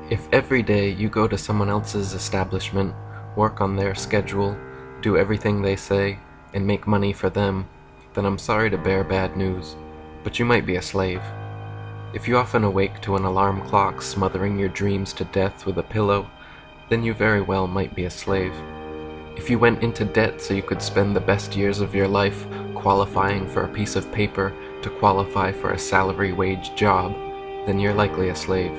If every day you go to someone else's establishment, work on their schedule, do everything they say, and make money for them, then I'm sorry to bear bad news, but you might be a slave. If you often awake to an alarm clock smothering your dreams to death with a pillow, then you very well might be a slave. If you went into debt so you could spend the best years of your life qualifying for a piece of paper to qualify for a salary wage job, then you're likely a slave.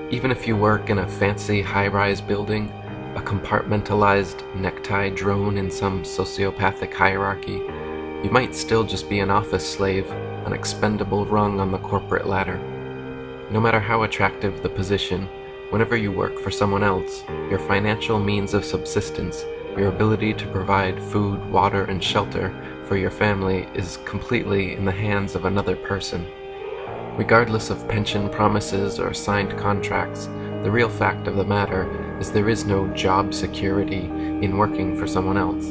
Even if you work in a fancy high-rise building, a compartmentalized necktie drone in some sociopathic hierarchy, you might still just be an office slave, an expendable rung on the corporate ladder. No matter how attractive the position, whenever you work for someone else, your financial means of subsistence, your ability to provide food, water, and shelter for your family is completely in the hands of another person. Regardless of pension promises or signed contracts, the real fact of the matter is there is no job security in working for someone else.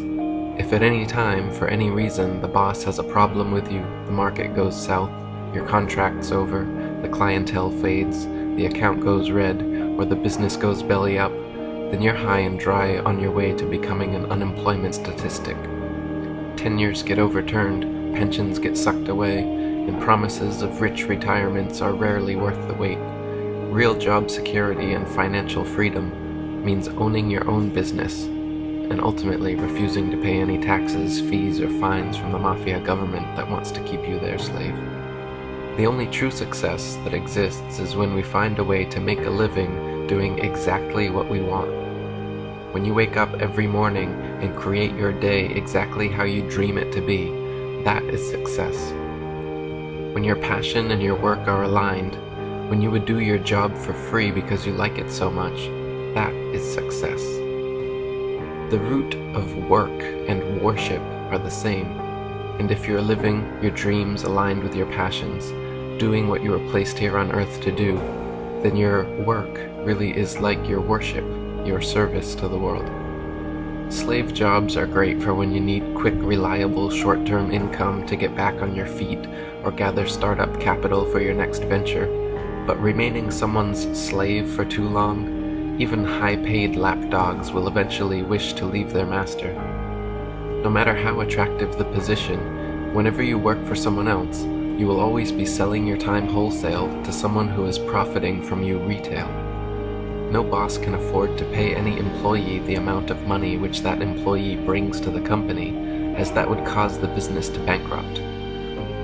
If at any time, for any reason, the boss has a problem with you, the market goes south, your contract's over, the clientele fades, the account goes red, or the business goes belly up, then you're high and dry on your way to becoming an unemployment statistic. Tenures get overturned, pensions get sucked away, and promises of rich retirements are rarely worth the wait. Real job security and financial freedom means owning your own business, and ultimately refusing to pay any taxes, fees, or fines from the mafia government that wants to keep you their slave. The only true success that exists is when we find a way to make a living doing exactly what we want. When you wake up every morning and create your day exactly how you dream it to be, that is success. When your passion and your work are aligned, when you would do your job for free because you like it so much, that is success. The root of work and worship are the same, and if you're living your dreams aligned with your passions, doing what you were placed here on earth to do, then your work really is like your worship, your service to the world. Slave jobs are great for when you need quick, reliable, short-term income to get back on your feet or gather startup capital for your next venture, but remaining someone's slave for too long, even high-paid lapdogs will eventually wish to leave their master. No matter how attractive the position, whenever you work for someone else, you will always be selling your time wholesale to someone who is profiting from you retail. No boss can afford to pay any employee the amount of money which that employee brings to the company, as that would cause the business to bankrupt.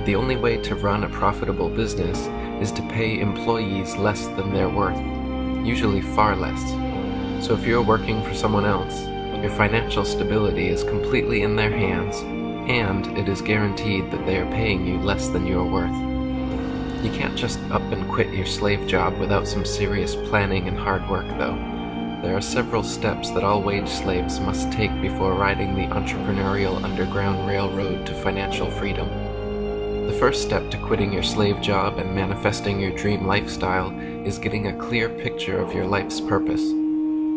The only way to run a profitable business is to pay employees less than they're worth, usually far less. So if you're working for someone else, your financial stability is completely in their hands, and it is guaranteed that they are paying you less than you are worth. You can't just up and quit your slave job without some serious planning and hard work, though. There are several steps that all wage slaves must take before riding the entrepreneurial underground railroad to financial freedom. The first step to quitting your slave job and manifesting your dream lifestyle is getting a clear picture of your life's purpose.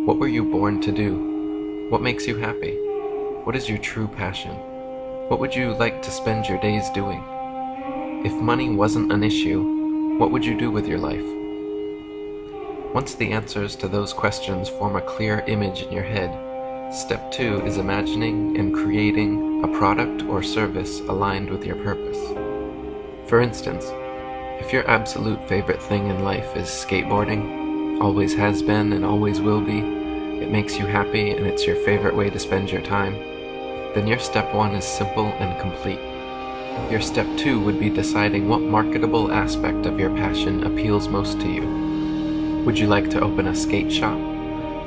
What were you born to do? What makes you happy? What is your true passion? What would you like to spend your days doing? If money wasn't an issue, what would you do with your life? Once the answers to those questions form a clear image in your head, step 2 is imagining and creating a product or service aligned with your purpose. For instance, if your absolute favorite thing in life is skateboarding, always has been and always will be, it makes you happy and it's your favorite way to spend your time, then your step 1 is simple and complete. Your step 2 would be deciding what marketable aspect of your passion appeals most to you. Would you like to open a skate shop?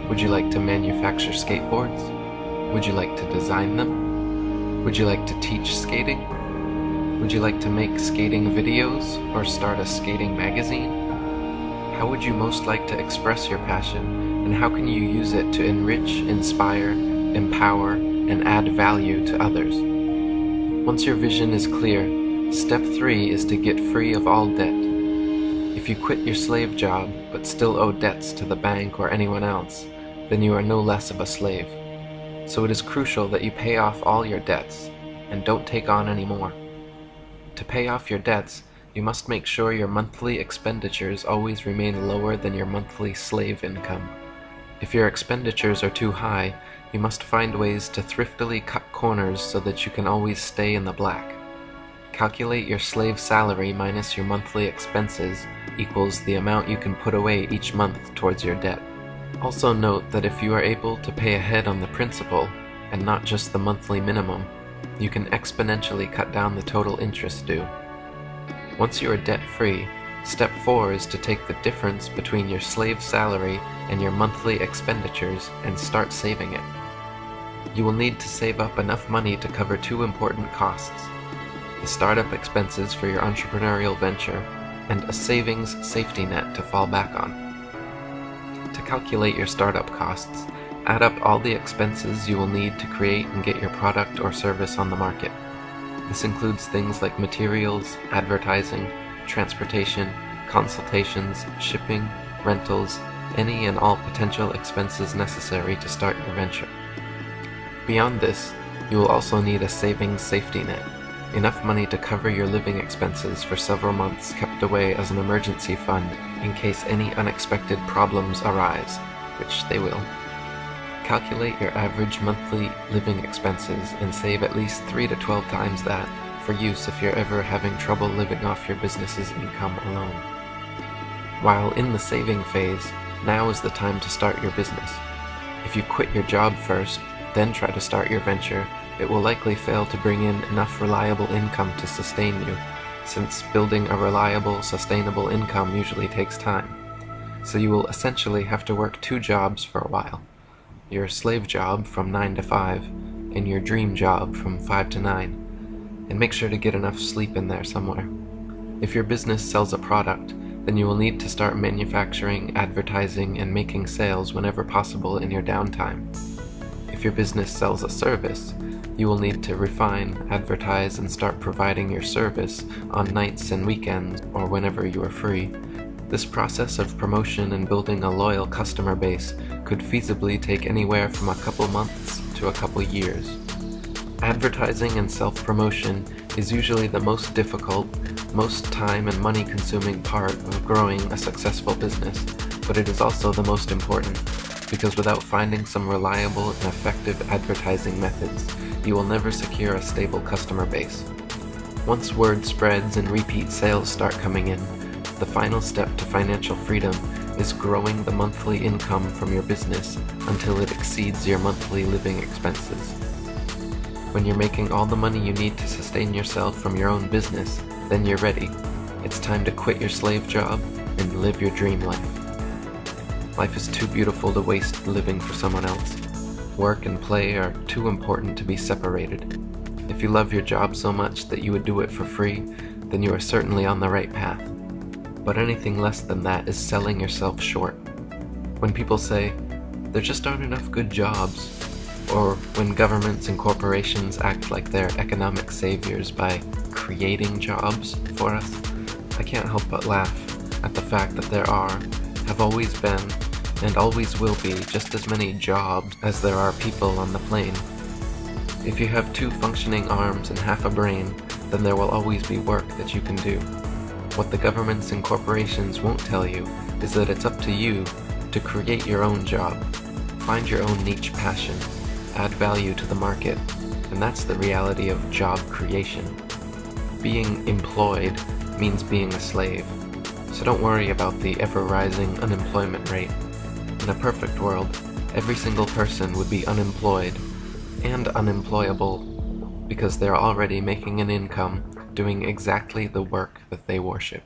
Would you like to manufacture skateboards? Would you like to design them? Would you like to teach skating? Would you like to make skating videos or start a skating magazine? How would you most like to express your passion, and how can you use it to enrich, inspire, empower, and add value to others? Once your vision is clear, step 3 is to get free of all debt. If you quit your slave job but still owe debts to the bank or anyone else, then you are no less of a slave. So it is crucial that you pay off all your debts and don't take on any more. To pay off your debts, You must make sure your monthly expenditures always remain lower than your monthly slave income. If your expenditures are too high, you must find ways to thriftily cut corners so that you can always stay in the black. Calculate your slave salary minus your monthly expenses equals the amount you can put away each month towards your debt. Also note that if you are able to pay ahead on the principal, and not just the monthly minimum, you can exponentially cut down the total interest due. Once you are debt-free, step 4 is to take the difference between your slave salary and your monthly expenditures and start saving it. You will need to save up enough money to cover 2 important costs: the startup expenses for your entrepreneurial venture and a savings safety net to fall back on. To calculate your startup costs, add up all the expenses you will need to create and get your product or service on the market. This includes things like materials, advertising, transportation, consultations, shipping, rentals, any and all potential expenses necessary to start your venture. Beyond this, you will also need a savings safety net, enough money to cover your living expenses for several months kept away as an emergency fund in case any unexpected problems arise, which they will. Calculate your average monthly living expenses and save at least 3 to 12 times that for use if you're ever having trouble living off your business's income alone. While in the saving phase, now is the time to start your business. If you quit your job first, then try to start your venture, it will likely fail to bring in enough reliable income to sustain you, since building a reliable, sustainable income usually takes time. So you will essentially have to work 2 jobs for a while. Your slave job from 9 to 5, and your dream job from 5 to 9. And make sure to get enough sleep in there somewhere. If your business sells a product, then you will need to start manufacturing, advertising, and making sales whenever possible in your downtime. If your business sells a service, you will need to refine, advertise, and start providing your service on nights and weekends or whenever you are free. This process of promotion and building a loyal customer base could feasibly take anywhere from a couple months to a couple years. Advertising and self-promotion is usually the most difficult, most time and money-consuming part of growing a successful business, but it is also the most important, because without finding some reliable and effective advertising methods, you will never secure a stable customer base. Once word spreads and repeat sales start coming in, the final step to financial freedom is growing the monthly income from your business until it exceeds your monthly living expenses. When you're making all the money you need to sustain yourself from your own business, then you're ready. It's time to quit your slave job and live your dream life. Life is too beautiful to waste living for someone else. Work and play are too important to be separated. If you love your job so much that you would do it for free, then you are certainly on the right path. But anything less than that is selling yourself short. When people say, there just aren't enough good jobs, or when governments and corporations act like they're economic saviors by creating jobs for us, I can't help but laugh at the fact that there are, have always been, and always will be just as many jobs as there are people on the plane. If you have 2 functioning arms and half a brain, then there will always be work that you can do. What the governments and corporations won't tell you is that it's up to you to create your own job, find your own niche passion, add value to the market, and that's the reality of job creation. Being employed means being a slave, so don't worry about the ever-rising unemployment rate. In a perfect world, every single person would be unemployed and unemployable because they're already making an income doing exactly the work that they worship.